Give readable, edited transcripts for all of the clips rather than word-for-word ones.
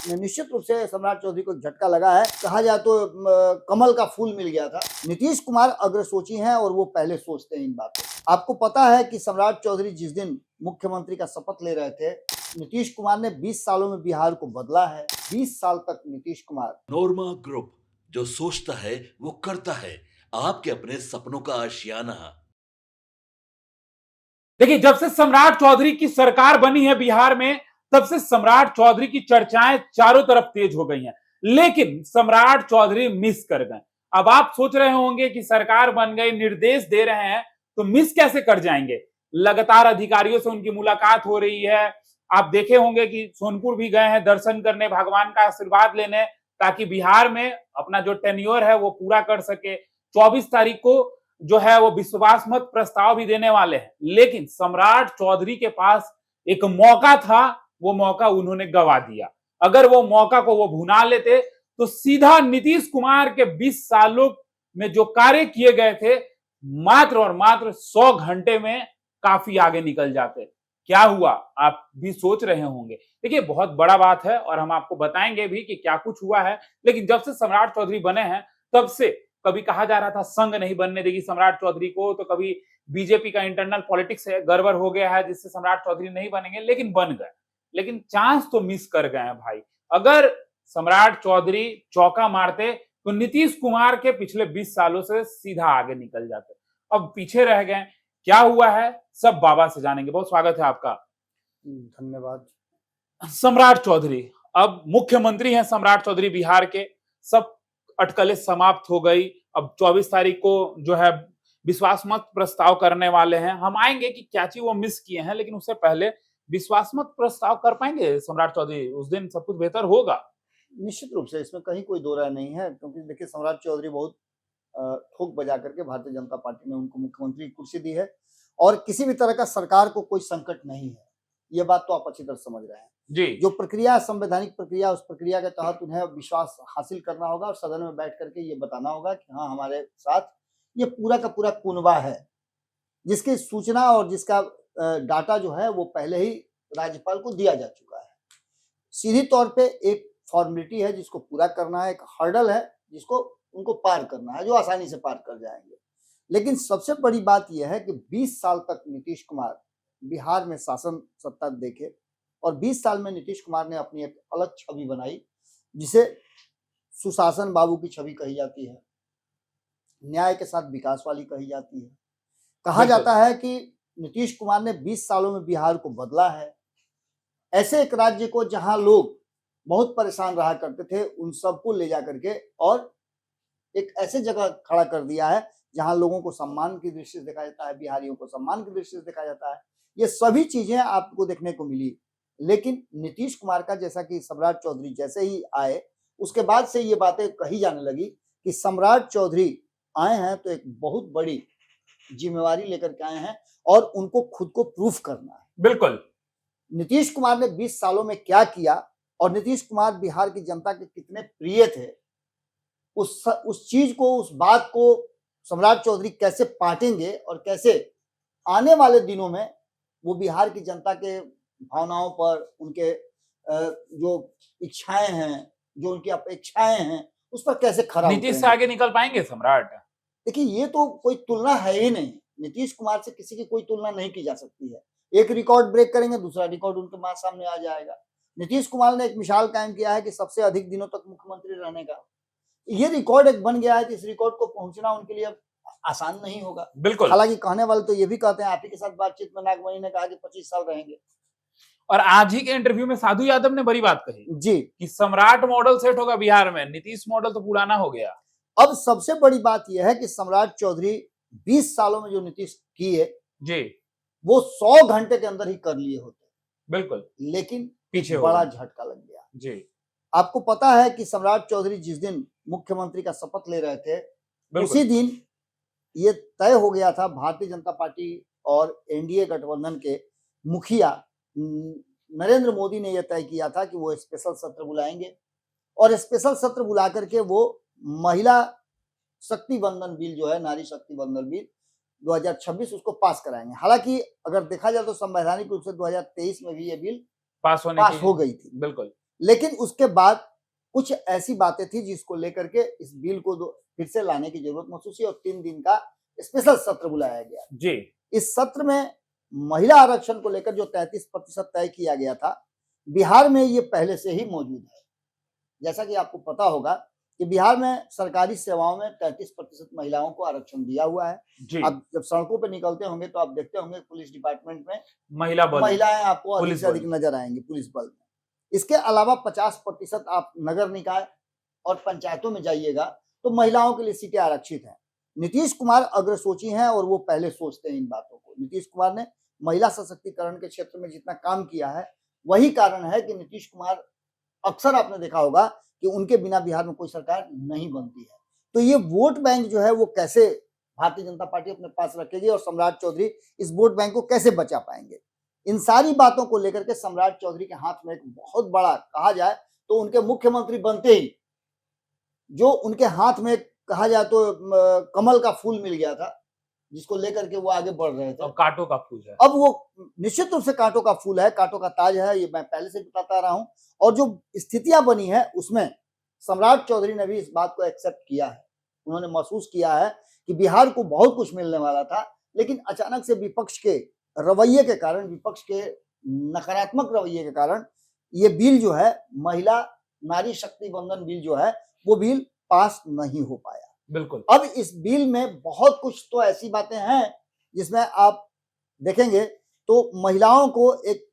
निश्चित रूप से सम्राट चौधरी को झटका लगा है। कहा जाए तो कमल का फूल मिल गया था। नीतीश कुमार अग्रसोची हैं और वो पहले सोचते हैं इन बातों। आपको पता है कि सम्राट चौधरी जिस दिन मुख्यमंत्री का शपथ ले रहे थे, नीतीश कुमार ने 20 सालों में बिहार को बदला है। 20 साल तक नीतीश कुमार। नोरमा ग्रुप, जो सोचता है वो करता है। आपके अपने सपनों का आशियाना। देखिए, जब से सम्राट चौधरी की सरकार बनी है बिहार में, तब से सम्राट चौधरी की चर्चाएं चारों तरफ तेज हो गई हैं। लेकिन सम्राट चौधरी मिस कर गए। अब आप सोच रहे होंगे कि सरकार बन गई, निर्देश दे रहे हैं, तो मिस कैसे कर जाएंगे। लगातार अधिकारियों से उनकी मुलाकात हो रही है। आप देखे होंगे कि सोनपुर भी गए हैं दर्शन करने, भगवान का आशीर्वाद लेने, ताकि बिहार में अपना जो टेन्योर है वो पूरा कर सके। 24 तारीख को जो है वो विश्वास मत प्रस्ताव भी देने वाले हैं। लेकिन सम्राट चौधरी के पास एक मौका था, वो मौका उन्होंने गवा दिया। अगर वो मौका को वो भुना लेते तो सीधा नीतीश कुमार के 20 सालों में जो कार्य किए गए थे, मात्र और मात्र 100 घंटे में काफी आगे निकल जाते। क्या हुआ आप भी सोच रहे होंगे। देखिए, बहुत बड़ा बात है और हम आपको बताएंगे भी कि क्या कुछ हुआ है। लेकिन जब से सम्राट चौधरी बने हैं, तब से कभी कहा जा रहा था संघ नहीं बनने देगी सम्राट चौधरी को, तो कभी बीजेपी का इंटरनल पॉलिटिक्स है, गड़बड़ हो गया है जिससे सम्राट चौधरी नहीं बनेंगे, लेकिन बन गए। लेकिन चांस तो मिस कर गए हैं भाई। अगर सम्राट चौधरी चौका मारते तो नीतीश कुमार के पिछले 20 सालों से सीधा आगे निकल जाते। अब पीछे रह गए। क्या हुआ है सब बाबा से जानेंगे। बहुत स्वागत है आपका। धन्यवाद। सम्राट चौधरी अब मुख्यमंत्री हैं। सम्राट चौधरी बिहार के। सब अटकलें समाप्त हो गई। अब 24 तारीख को जो है विश्वास मत प्रस्ताव करने वाले हैं। हम आएंगे कि क्या चीज वो मिस किए हैं, लेकिन उससे पहले विश्वास मत प्रस्ताव कर पाएंगे सम्राट चौधरी? उस दिन सब कुछ बेहतर होगा। निश्चित रूप से इसमें कहीं कोई दो राय नहीं है, क्योंकि देखिए सम्राट चौधरी बहुत ठोक बजा करके भारतीय जनता पार्टी ने उनको मुख्यमंत्री की कुर्सी दी है और किसी भी तरह का सरकार को कोई संकट नहीं है। ये बात तो आप अच्छी तरह समझ रहे हैं जी। जो प्रक्रिया, संवैधानिक प्रक्रिया, उस प्रक्रिया के तहत उन्हें विश्वास हासिल करना होगा और सदन में बैठ करके ये बताना होगा कि हाँ, हमारे साथ ये पूरा का पूरा कुनबा है, जिसकी सूचना और जिसका डाटा जो है वो पहले ही राज्यपाल को दिया जा चुका है। सीधी तौर पे एक फॉर्मेलिटी है जिसको पूरा करना है, एक हर्डल है जिसको उनको पार करना है, जो आसानी से पार कर जाएंगे। लेकिन सबसे बड़ी बात यह है कि 20 साल तक नीतीश कुमार बिहार में शासन सत्ता देखे और 20 साल में नीतीश कुमार ने अपनी एक अलग छवि बनाई, जिसे सुशासन बाबू की छवि कही जाती है, न्याय के साथ विकास वाली कही जाती है। कहा जाता है कि नीतीश कुमार ने 20 सालों में बिहार को बदला है। ऐसे एक राज्य को जहां लोग बहुत परेशान रहा करते थे, उन सबको ले जा करके और एक ऐसे जगह खड़ा कर दिया है जहां लोगों को सम्मान की दृष्टि से देखा जाता है, बिहारियों को सम्मान की दृष्टि से देखा जाता है। ये सभी चीजें आपको देखने को मिली। लेकिन नीतीश कुमार का, जैसा कि सम्राट चौधरी जैसे ही आए, उसके बाद से ये बातें कही जाने लगी कि सम्राट चौधरी आए हैं तो एक बहुत बड़ी जिम्मेवारी लेकर के आए हैं और उनको खुद को प्रूफ करना है। बिल्कुल। नीतीश कुमार ने 20 सालों में क्या किया और नीतीश कुमार बिहार की जनता के कितने प्रिय थे, उस चीज को, उस बात को सम्राट चौधरी कैसे पाटेंगे और कैसे आने वाले दिनों में वो बिहार की जनता के भावनाओं पर, उनके जो इच्छाएं हैं, जो उनकी अपेक्षाएं हैं, उस पर कैसे खरा उतरेंगे। नीतीश से आगे निकल पाएंगे सम्राट? देखिए, ये तो कोई तुलना है ही नहीं। नीतीश कुमार से किसी की कोई तुलना नहीं की जा सकती है। एक रिकॉर्ड ब्रेक करेंगे, दूसरा रिकॉर्ड उनके सामने आ जाएगा। नीतीश कुमार ने एक मिसाल कायम किया है कि सबसे अधिक दिनों तक मुख्यमंत्री रहने का। ये रिकॉर्ड एक बन गया है कि इस रिकॉर्ड को पहुंचना उनके लिए आसान नहीं होगा। बिल्कुल। हालांकि कहने वाले तो ये भी कहते हैं, आप ही के साथ बातचीत में नागमणि ने कहा कि 25 साल रहेंगे। और आज ही के इंटरव्यू में साधु यादव ने बड़ी बात कही जी कि सम्राट मॉडल सेट होगा बिहार में, नीतीश मॉडल तो पुराना हो गया। अब सबसे बड़ी बात यह है कि सम्राट चौधरी 20 सालों में जो नीतीश किए जी, वो 100 घंटे के अंदर ही कर लिए होते। बिल्कुल। लेकिन पीछे बड़ा झटका लग गया। जी। आपको पता है कि सम्राट चौधरी जिस दिन मुख्यमंत्री का शपथ ले रहे थे, उसी दिन ये तय हो गया था, भारतीय जनता पार्टी और एनडीए गठबंधन के मुखिया नरेंद्र मोदी ने यह तय किया था कि वो स्पेशल सत्र बुलाएंगे और स्पेशल सत्र बुला करके वो महिला शक्ति बंधन बिल जो है, नारी शक्ति बंधन बिल 2026, उसको पास कराएंगे। हालांकि अगर देखा जाए तो संवैधानिक रूप से 2023 में भी ये बिल पास हो गई थी। बिल्कुल। लेकिन उसके बाद कुछ ऐसी बातें थी जिसको लेकर के इस बिल को फिर से लाने की जरूरत महसूस हुई और 3 दिन का स्पेशल सत्र बुलाया गया। जी। इस सत्र में महिला आरक्षण को लेकर जो 33% तय किया गया था, बिहार में ये पहले से ही मौजूद है। जैसा कि आपको पता होगा कि बिहार में सरकारी सेवाओं में 33% महिलाओं को आरक्षण दिया हुआ है। जी। आप जब सड़कों पर निकलते होंगे तो आप देखते होंगे पुलिस डिपार्टमेंट में महिलाएं आपको अधिक से अधिक नजर आएंगी पुलिस बल में। इसके अलावा 50% आप नगर निकाय और पंचायतों में जाइएगा तो महिलाओं के लिए सीटें आरक्षित हैं। नीतीश कुमार अग्रसोची हैं और वो पहले सोचते हैं इन बातों को। नीतीश कुमार ने महिला सशक्तिकरण के क्षेत्र में जितना काम किया है, वही कारण है कि नीतीश कुमार, अक्सर आपने देखा होगा कि उनके बिना बिहार में कोई सरकार नहीं बनती है। तो ये वोट बैंक जो है वो कैसे भारतीय जनता पार्टी अपने पास रखेगी और सम्राट चौधरी इस वोट बैंक को कैसे बचा पाएंगे, इन सारी बातों को लेकर के सम्राट चौधरी के हाथ में एक बहुत बड़ा, कहा जाए तो उनके मुख्यमंत्री बनते ही जो उनके हाथ में कहा जाए तो कमल का फूल मिल गया था, जिसको लेकर के वो आगे बढ़ रहे थे। अब कांटों का फूल है। अब वो निश्चित रूप से कांटों का फूल है, कांटों का ताज है, ये मैं पहले से बताता रहा हूं। और जो स्थितियां बनी है उसमें सम्राट चौधरी ने भी इस बात को एक्सेप्ट किया है। उन्होंने महसूस किया है कि बिहार को बहुत कुछ मिलने वाला था, लेकिन अचानक से विपक्ष के रवैये के कारण, विपक्ष के नकारात्मक रवैये के कारण ये बिल जो है, महिला नारी शक्ति बंधन बिल जो है, वो बिल पास नहीं हो पाया। बिल्कुल। अब इस बिल में बहुत कुछ तो ऐसी बातें हैं जिसमें आप देखेंगे तो महिलाओं को एक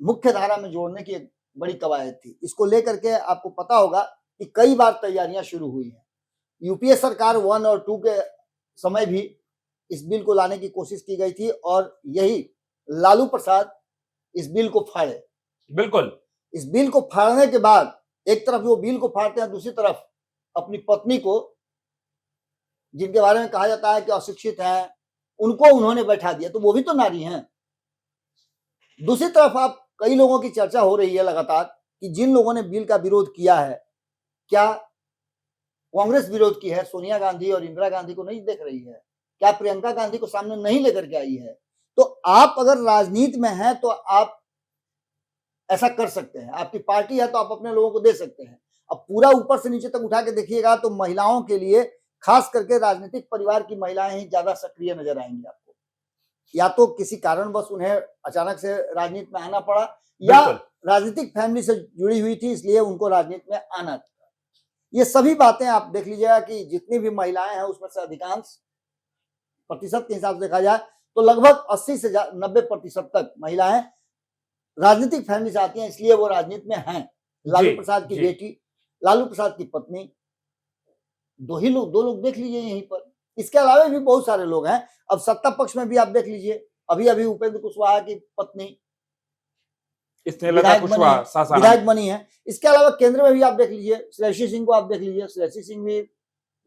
मुख्य धारा में जोड़ने की एक बड़ी कवायद थी। इसको लेकर के आपको पता होगा कि कई बार तैयारियां शुरू हुई हैं। यूपीए सरकार 1 और 2 के समय भी इस बिल को लाने की कोशिश की गई थी और यही लालू प्रसाद इस बिल को फाड़े। बिल्कुल। इस बिल को फाड़ने के बाद एक तरफ वो बिल को फाड़ते हैं, दूसरी तरफ अपनी पत्नी को, जिनके बारे में कहा जाता है कि अशिक्षित हैं, उनको उन्होंने बैठा दिया, तो वो भी तो नारी हैं। दूसरी तरफ आप कई लोगों की चर्चा हो रही है लगातार कि जिन लोगों ने बिल का विरोध किया है, क्या कांग्रेस विरोध की है, सोनिया गांधी और इंदिरा गांधी को नहीं देख रही है, क्या प्रियंका गांधी को सामने नहीं लेकर के आई है? तो आप अगर राजनीति में हैं तो आप ऐसा कर सकते हैं, आपकी पार्टी है तो आप अपने लोगों को दे सकते हैं। अब पूरा ऊपर से नीचे तक उठा के देखिएगा तो महिलाओं के लिए, खास करके राजनीतिक परिवार की महिलाएं ही ज्यादा सक्रिय नजर आएंगी आपको। या तो किसी कारणवश उन्हें अचानक से राजनीति में आना पड़ा, या राजनीतिक फैमिली से जुड़ी हुई थी इसलिए उनको राजनीति में आना था। ये सभी बातें आप देख लीजिएगा कि जितनी भी महिलाएं हैं उसमें से अधिकांश, प्रतिशत के हिसाब से देखा जाए तो लगभग 80 से 90% तक महिलाएं राजनीतिक फैमिली से आती हैं, इसलिए वो राजनीति में हैं। लालू प्रसाद की बेटी, लालू प्रसाद की पत्नी, दो लोग देख लीजिए यहीं पर। इसके अलावा भी बहुत सारे लोग हैं। अब सत्ता पक्ष में भी आप देख लीजिए, अभी अभी उपेंद्र कुशवाहा की पत्नी विधायक बनी है। इसके अलावा केंद्र में भी आप देख लीजिए, श्रेयसी सिंह को आप देख लीजिए, श्रेयसी सिंह भी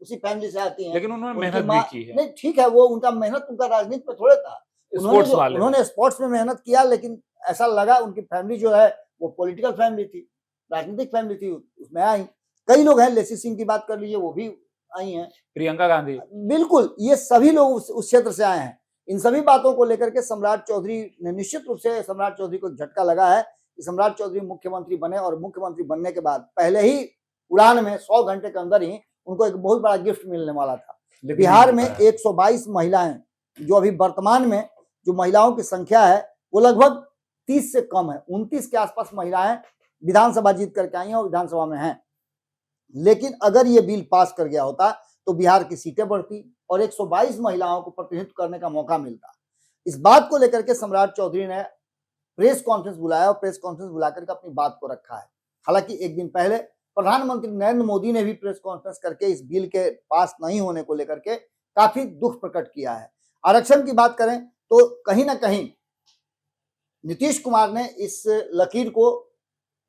उसी फैमिली से आती हैं। लेकिन उन्होंने मेहनत भी की है। नहीं ठीक है, वो उनका मेहनत उनका राजनीति में थोड़े था, उन्होंने स्पोर्ट्स में मेहनत किया, लेकिन ऐसा लगा उनकी फैमिली जो है वो पॉलिटिकल फैमिली थी, राजनीतिक फैमिली थी, उसमें आई। कई लोग हैं, लेसी सिंह की बात कर लीजिए, वो भी आई हैं, प्रियंका गांधी, बिल्कुल, ये सभी लोग उस क्षेत्र से आए हैं। इन सभी बातों को लेकर के सम्राट चौधरी ने, निश्चित रूप से सम्राट चौधरी को झटका लगा है कि सम्राट चौधरी मुख्यमंत्री बने, और मुख्यमंत्री बनने के बाद पहले ही उड़ान में 100 घंटे के अंदर ही उनको एक बहुत बड़ा गिफ्ट मिलने वाला था। बिहार में 122 महिलाएं, जो अभी वर्तमान में जो महिलाओं की संख्या है वो लगभग 30 से कम है, 29 के आसपास महिलाएं विधानसभा जीत करके आई हैं और विधानसभा में हैं। लेकिन अगर ये बिल पास कर गया होता तो बिहार की सीटें बढ़ती और 122 महिलाओं को प्रतिनिधित्व करने का मौका मिलता। इस बात को लेकर के सम्राट चौधरी ने प्रेस कॉन्फ्रेंस बुलाया और प्रेस कॉन्फ्रेंस बुलाकर के अपनी बात को रखा है। हालांकि एक दिन पहले प्रधानमंत्री नरेंद्र मोदी ने भी प्रेस कॉन्फ्रेंस करके इस बिल के पास नहीं होने को लेकर के काफी दुख प्रकट किया है। आरक्षण की बात करें तो कहीं ना कहीं नीतीश कुमार ने इस लकीर को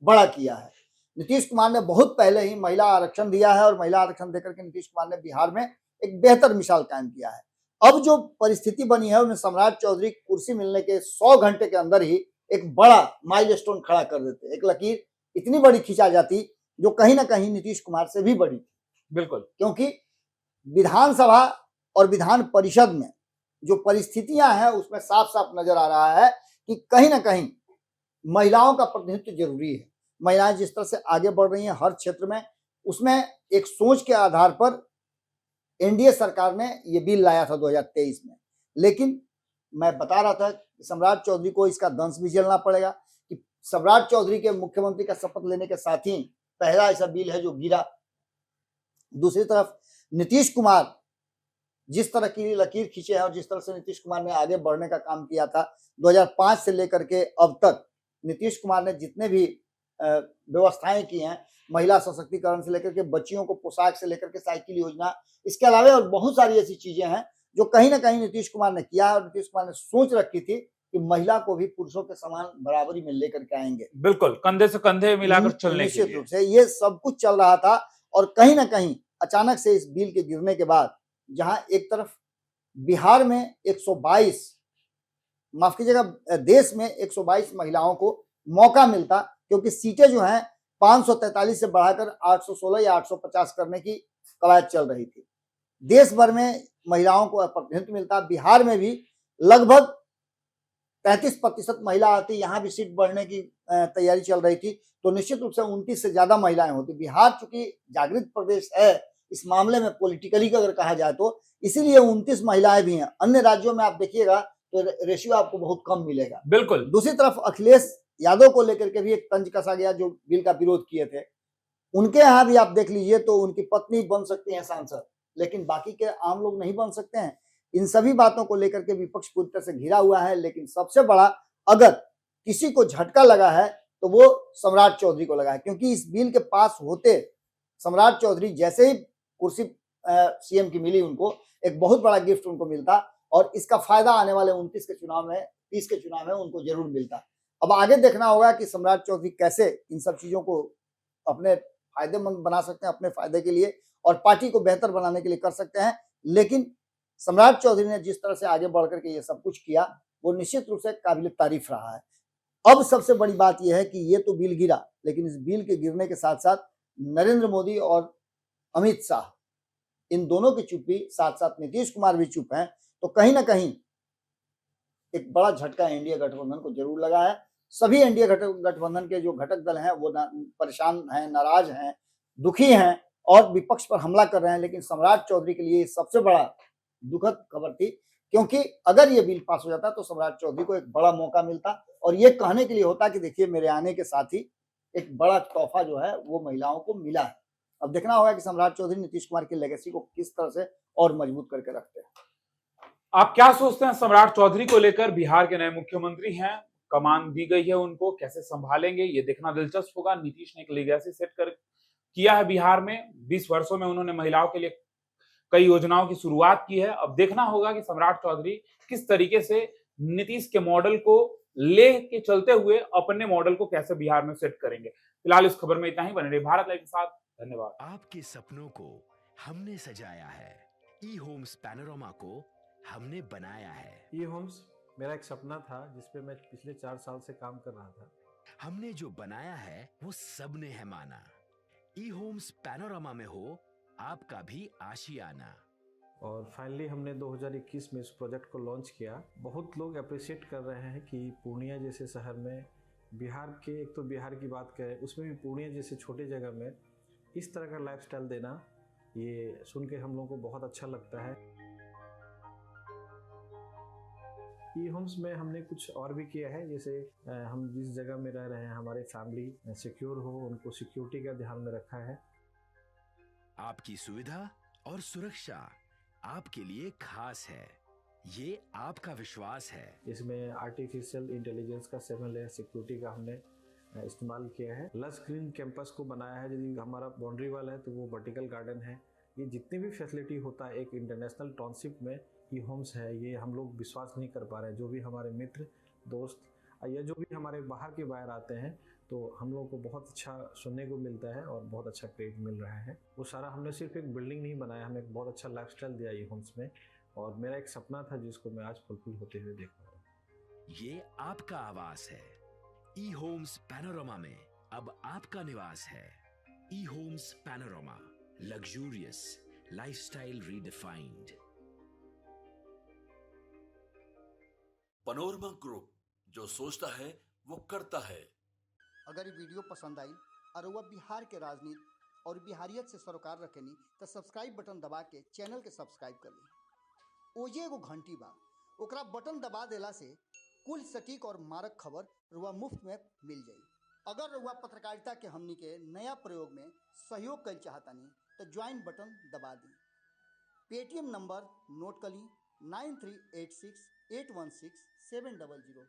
बड़ा किया है। नीतीश कुमार ने बहुत पहले ही महिला आरक्षण दिया है और महिला आरक्षण देकर के नीतीश कुमार ने बिहार में एक बेहतर मिसाल कायम किया है। अब जो परिस्थिति बनी है उन्हें सम्राट चौधरी कुर्सी मिलने के 100 घंटे के अंदर ही एक बड़ा माइलस्टोन खड़ा कर देते, एक लकीर इतनी बड़ी खींचा जाती जो कहीं ना कहीं नीतीश कुमार से भी बड़ी थी। बिल्कुल, क्योंकि विधानसभा और विधान परिषद में जो परिस्थितियां हैं उसमें साफ साफ नजर आ रहा है कि कहीं ना कहीं महिलाओं का प्रतिनिधित्व जरूरी है। महिलाएं जिस तरह से आगे बढ़ रही हैं हर क्षेत्र में, उसमें एक सोच के आधार पर एनडीए सरकार ने ये बिल लाया था 2023 में। लेकिन मैं बता रहा था कि सम्राट चौधरी को इसका दंश भी झेलना पड़ेगा कि सम्राट चौधरी के मुख्यमंत्री का शपथ लेने के साथ ही पहला ऐसा बिल है जो गिरा। दूसरी तरफ नीतीश कुमार जिस तरह की लकीर खींचे हैं और जिस तरह से नीतीश कुमार ने आगे बढ़ने का काम किया था 2005 से लेकर के अब तक, नीतीश कुमार ने जितने भी व्यवस्थाएं की हैं, महिला सशक्तिकरण से लेकर के बच्चियों को पोशाक से लेकर के साइकिल योजना, इसके अलावा और बहुत सारी ऐसी चीजें हैं जो कहीं ना कहीं नीतीश कुमार ने किया है और नीतीश कुमार ने सोच रखी थी कि महिला को भी पुरुषों के समान बराबरी में लेकर के आएंगे, बिल्कुल कंधे से कंधे मिलाकर चलने के निश्चित लिए। रूप से ये सब कुछ चल रहा था। और कहीं ना कहीं अचानक से इस बिल के गिरने के बाद, जहां एक तरफ बिहार में 122, माफ कीजिएगा, देश में 122 महिलाओं को मौका मिलता, क्योंकि सीटें जो हैं 543 से बढ़ाकर 816 या 850 करने की कवायद चल रही थी। देश भर में महिलाओं को प्रतिनिधित्व मिलता, बिहार में भी लगभग 33% महिला आती, यहाँ भी सीट बढ़ने की तैयारी चल रही थी, तो निश्चित रूप से 29 से ज्यादा महिलाएं होती। बिहार चूंकि जागृत प्रदेश है इस मामले में पॉलिटिकली अगर कहा जाए तो, इसीलिए 29 महिलाएं भी हैं। अन्य राज्यों में आप देखिएगा तो रेशियो आपको बहुत कम मिलेगा। बिल्कुल। दूसरी तरफ अखिलेश यादव को लेकर के भी एक तंज कसा गया, जो बिल का विरोध किए थे। उनके यहाँ भी आप देख लीजिए तो उनकी पत्नी बन सकती है सांसद, लेकिन बाकी के आम लोग नहीं बन सकते हैं। इन सभी बातों को लेकर के विपक्ष पूरी तरह से घिरा हुआ है। लेकिन सबसे बड़ा अगर किसी को झटका लगा है तो वो सम्राट चौधरी को लगा है, क्योंकि इस बिल के पास होते सम्राट चौधरी जैसे ही कुर्सी सीएम की मिली, उनको एक बहुत बड़ा गिफ्ट उनको मिलता और इसका फायदा आने वाले 29 के चुनाव में, 30 के चुनाव में उनको जरूर मिलता। अब आगे देखना होगा कि सम्राट चौधरी कैसे इन सब चीजों को अपने फायदेमंद बना सकते हैं, अपने फायदे के लिए, और पार्टी को बेहतर बनाने के लिए कर सकते हैं। लेकिन सम्राट चौधरी ने जिस तरह से आगे बढ़ करके ये सब कुछ किया, वो निश्चित रूप से काबिल तारीफ रहा है। अब सबसे बड़ी बात यह है कि ये तो बिल गिरा, लेकिन इस बिल के गिरने के साथ साथ नरेंद्र मोदी और अमित शाह, इन दोनों की चुप्पी, साथ साथ नीतीश कुमार भी चुप हैं, तो कहीं ना कहीं एक बड़ा झटका एनडीए गठबंधन को जरूर लगा है। सभी एनडीए गठबंधन के जो घटक दल हैं वो परेशान हैं, नाराज हैं, दुखी हैं और विपक्ष पर हमला कर रहे हैं। लेकिन सम्राट चौधरी के लिए सबसे बड़ा दुखद खबर थी, क्योंकि अगर ये बिल पास हो जाता तो सम्राट चौधरी को एक बड़ा मौका मिलता और ये कहने के लिए होता कि देखिए मेरे आने के साथ ही एक बड़ा तोहफा जो है वो महिलाओं को मिला है। अब देखना होगा कि सम्राट चौधरी नीतीश कुमार की लेगेसी को किस तरह से और मजबूत करके रखते हैं। आप क्या सोचते हैं सम्राट चौधरी को लेकर? बिहार के नए मुख्यमंत्री हैं, कमान दी गई है उनको, कैसे संभालेंगे ये देखना दिलचस्प होगा। नीतीश ने एक लेगेसी सेट कर किया है बिहार में, 20 वर्षों में उन्होंने महिलाओं के लिए कई योजनाओं की शुरुआत की है। अब देखना होगा कि सम्राट चौधरी किस तरीके से नीतीश के मॉडल को ले के चलते हुए अपने मॉडल को कैसे बिहार में सेट करेंगे। फिलहाल इस खबर में इतना ही। बने रहिए भारत लाइव के साथ। धन्यवाद। आपके सपनों को हमने सजाया है, ई होम्स पैनोरमा को हमने बनाया है। ई होम्स मेरा एक सपना था जिसपे मैं पिछले 4 साल से काम कर रहा था। हमने जो बनाया है वो सबने है माना। ई होम्स पैनोरमा में हो आपका भी आशियाना। और फाइनली हमने 2021 में इस प्रोजेक्ट को लॉन्च किया। बहुत लोग अप्रिशिएट कर रहे हैं कि पूर्णिया जैसे शहर में, बिहार के, एक तो बिहार की बात करें उसमें भी पूर्णिया जैसे छोटे जगह में इस तरह का लाइफस्टाइल देना, ये सुन के हम लोगों को बहुत अच्छा लगता है। ई होम्स में हमने कुछ और भी किया है, जैसे हम जिस जगह में रह रहे हैं हमारे फैमिली सिक्योर हो, उनको सिक्योरिटी का ध्यान में रखा है। आपकी सुविधा और सुरक्षा आपके लिए खास है, ये आपका विश्वास है। इसमें आर्टिफिशियल इंटेलिजेंस का 7 लेयर सिक्योरिटी का हमने इस्तेमाल किया है। लस ग्रीन कैंपस को बनाया है, यदि हमारा बाउंड्री वाल है तो वो वर्टिकल गार्डन है। ये जितनी भी फैसिलिटी होता है एक इंटरनेशनल टाउनशिप में ई होम्स है, ये हम लोग विश्वास नहीं कर पा रहे हैं। जो भी हमारे मित्र, दोस्त या जो भी हमारे बाहर के बाहर आते हैं तो हम लोगों को बहुत अच्छा सुनने को मिलता है और बहुत अच्छा क्रेडिट मिल रहा है। वो सारा हमने सिर्फ एक बिल्डिंग नहीं बनाया, हमें एक बहुत अच्छा लाइफस्टाइल दिया ई होम्स में, और मेरा एक सपना था जिसको मैं आज फुलफिल होते हुए देख पा रहा हूँ। ये आपका आवास है। ई होम्स पैनोरमा में अब आपका निवास है। E Homes Panorama, luxurious lifestyle redefined. Panorama Group, जो सोचता है वो करता है। अगर ये वीडियो पसंद आई और वह बिहार के राजनीति और बिहारियत से सरोकार रखेनी तो सब्सक्राइब बटन दबा के चैनल के सब्सक्राइब कर ली। ओजे एगो घंटी बा, ओकरा बटन दबा देला से कुल सटीक और मारक खबर रुआ मुफ्त में मिल जाई। अगर रुआ पत्रकारिता के हमनी के नया प्रयोग में सहयोग कर चाहतानी तो ज्वाइन बटन दबा दी। पेटीएम नंबर नोट कर ली 9386816700।